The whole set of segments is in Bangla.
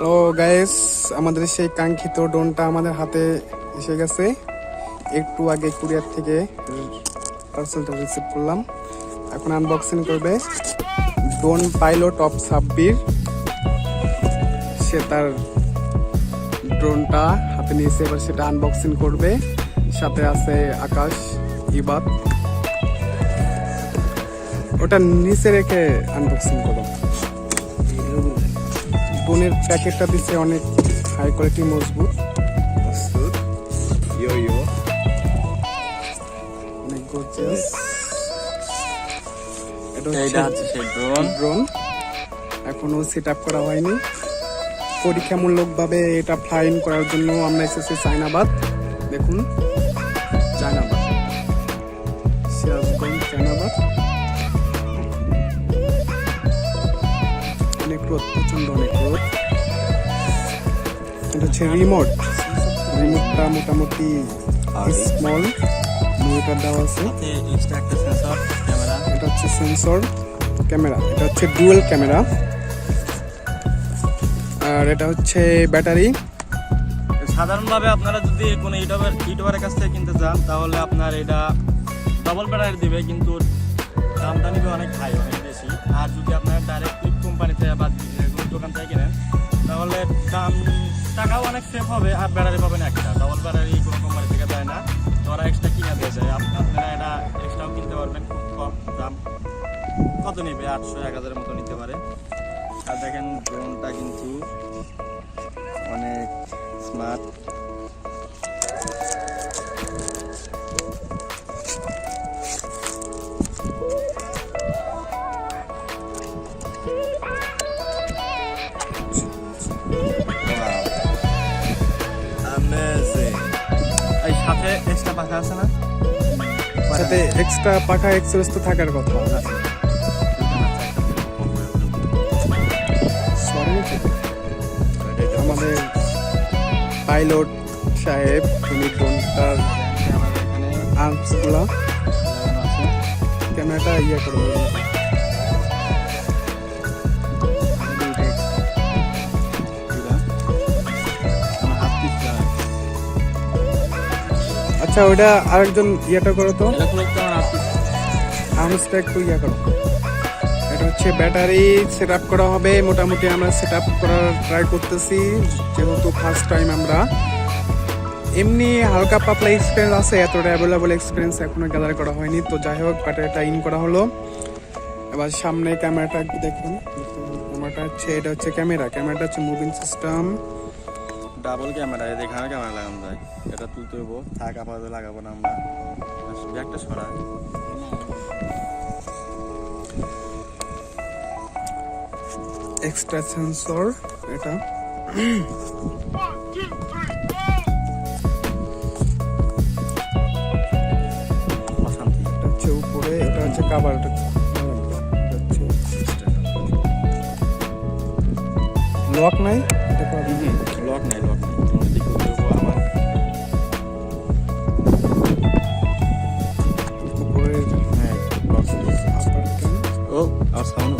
তো গাইস, আমাদের সেই কাঙ্ক্ষিত ড্রোনটা আমাদের হাতে এসে গেছে। একটু আগে কুরিয়ার থেকে পার্সেলটা রিসিভ করলাম। এখন আনবক্সিং করবে ড্রোন পাইলট অফ সাব্বির। সে তার ড্রোনটা হাতে নিয়েছে, এবার সেটা আনবক্সিং করবে। সাথে আছে আকাশ, ইবাদ। ওটা নিচে রেখে আনবক্সিং করো। ড্রোনের প্যাকেটটা দিচ্ছে অনেক হাই কোয়ালিটি, মজবুত, অনেক গর্জিয়াস। এটা হচ্ছে সেই ড্রোন। এখনো সেট আপ করা হয়নি। পরীক্ষামূলকভাবে এটা ফ্লাইং করার জন্য আমরা এসেছি চায়নাবাদ। দেখুন, চায়নাবাদ, সিরাজগঞ্জ, চায়নাবাদ। অনেক রোদ, প্রচন্ড অনেক রোদ। এটা হচ্ছে রিমোটটা মোটামুটি স্মল, মনিটর দেওয়া আছে। এটা হচ্ছে সেন্সর ক্যামেরা, এটা হচ্ছে ডুয়াল ক্যামেরা। আর এটা হচ্ছে ব্যাটারি। সাধারণভাবে আপনারা যদি কোনো ইউটিউবারের কাছ থেকে কিনতে চান তাহলে আপনার এটা ডাবল ব্যাটারি দিবে, কিন্তু দামটা নিবে অনেক হাই, অনেক বেশি। আর যদি আপনার ডাইরেক্ট কোম্পানি থেকে বা কোনো দোকান থেকে কিনেন তাহলে টাকাও অনেক সেভ হবে, আর ব্যাটারি পাবেন একটা। ডাবল ব্যাটারি কোনো কোম্পানি থেকে দেয় না, তো ওরা এক্সট্রা কিনে দিয়ে যায়। আপনারা এটা এক্সট্রাও কিনতে পারবেন, খুব কম দাম। কত নেবে? 800-1000 মতো নিতে পারে। আর দেখেন ড্রোনটা কিন্তু অনেক স্মার্ট। এই সাথে এক্সট্রা পাখা আছে না? সাথে এক্সট্রা পাখা এক্সপ্রেস তো থাকার কথা। আমাদের পাইলট সাহেব উনি ড্রোনটার আর্মসগুলো, ক্যামেরাটা ইয়ে করবে। আচ্ছা, ওইটা আরেকজন ইয়েটা করো তো, আর্মসটা একটু ইয়ে করো। এটা হচ্ছে ব্যাটারি সেট আপ করা হবে। মোটামুটি আমরা সেট আপ করার ট্রাই করতেছি, যেহেতু ফার্স্ট টাইম আমরা। এমনি হালকা পাতলা এক্সপিরিয়েন্স আছে, এতটা অ্যাভেলেবল এক্সপিরিয়েন্স এখনো গ্যাদার করা হয়নি। তো যাই হোক, ব্যাটারিটা ইন করা হলো। এবার সামনে ক্যামেরাটা দেখুন। ক্যামেরাটা হচ্ছে, এটা হচ্ছে ক্যামেরাটা হচ্ছে মুভিং সিস্টেম, ডাবল ক্যামেরা। এখানে ক্যামেরা লাগানো যায়, এটা তুলতে হবো। থাক, আপাতত লাগাবো না আমরা, একটা সরা। এক্সট্রা সেন্সর এটা। হচ্ছে উপরে, এটা হচ্ছে কাভারটা। লক নাই, লক নাই। আমার উপরে ও আর সাউন্ড।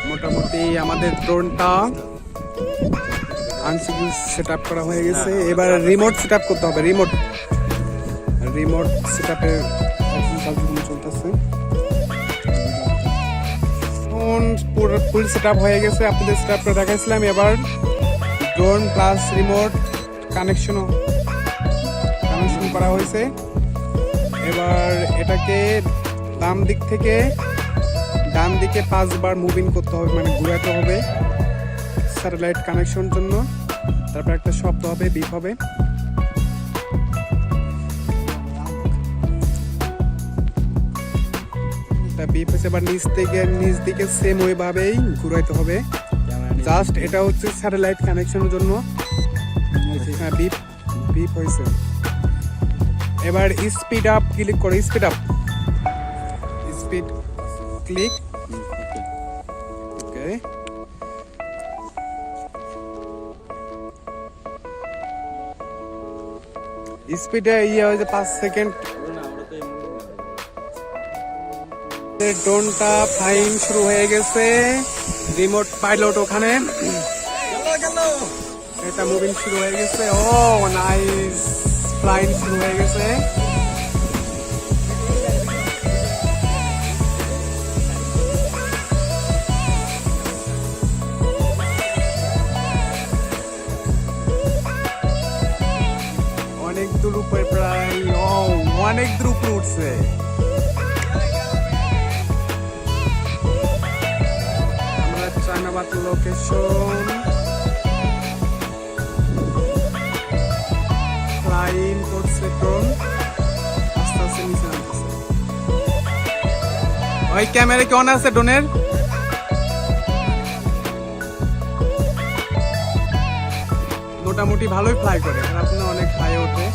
মোটামুটি আমাদের ড্রোনটা আনসিকিউর সেট আপ করা হয়ে গেছে। এবার রিমোট সেট আপ করতে হবে। রিমোট সেট আপের কাজগুলো চলতেছে। পুরো ফুল সেট আপ হয়ে গেছে, আপনাদের সেট আপটা দেখাইছিলাম। এবার ড্রোন প্লাস রিমোট কানেকশন করা হয়েছে। এবার এটাকে বাম দিক থেকে ডান দিকে 5 বার মুভিং করতে হবে, মানে ঘুরাতে হবে স্যাটেলাইট কানেকশন জন্য। তারপর একটা শব্দ হবে, বিপ হবে। বিপ হচ্ছে, এবার নিচ দিকে সেম ওইভাবেই ঘুরাইতে হবে। জাস্ট এটা হচ্ছে স্যাটেলাইট কানেকশনের জন্য। হ্যাঁ, বিপ হয়েছে। এবার স্পিড আপ ক্লিক করো, স্পিড ক্লিক। ওকে, স্পিডে ইয়ে হয়েছে 5 সেকেন্ড। ড্রোনটা ফ্লাইং শুরু হয়ে গেছে, রিমোট পাইলট ওখানে, এটা মুভিং শুরু হয়ে গেছে। ও নাইস, ফ্লাইং শুরু হয়ে গেছে। অনেক দূর উপরে, প্রায় অনেক দূর উপরে উঠছে। আমরা চায়নাবাদ লোকেশন, ফ্লাইং করছে ড্রোন, আস্তে আস্তে নিচে নামতেছে। ওই ক্যামেরা কি অন আছে ড্রোনের? মোটামুটি ভালোই ফ্লাই করে, আপনি অনেক ফ্লাই ওঠে।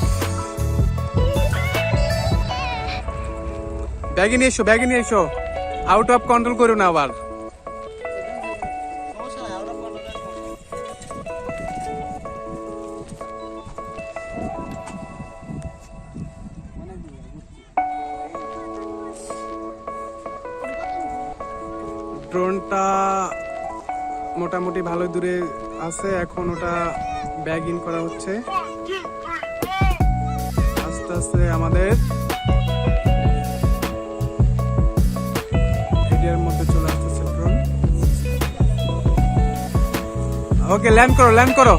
ব্যাগে নিয়ে এসো, ব্যাগে নিয়ে এসো, আউট অফ কন্ট্রোল করো না আবার। ড্রোনটা মোটামুটি ভালো দূরে আছে, এখন ওটা ব্যাগ ইন করা হচ্ছে আস্তে আস্তে। আমাদের এরিয়ার মধ্যে চলে আসতেছে ড্রোন। ওকে, ল্যান্ড করো, ল্যান্ড করো।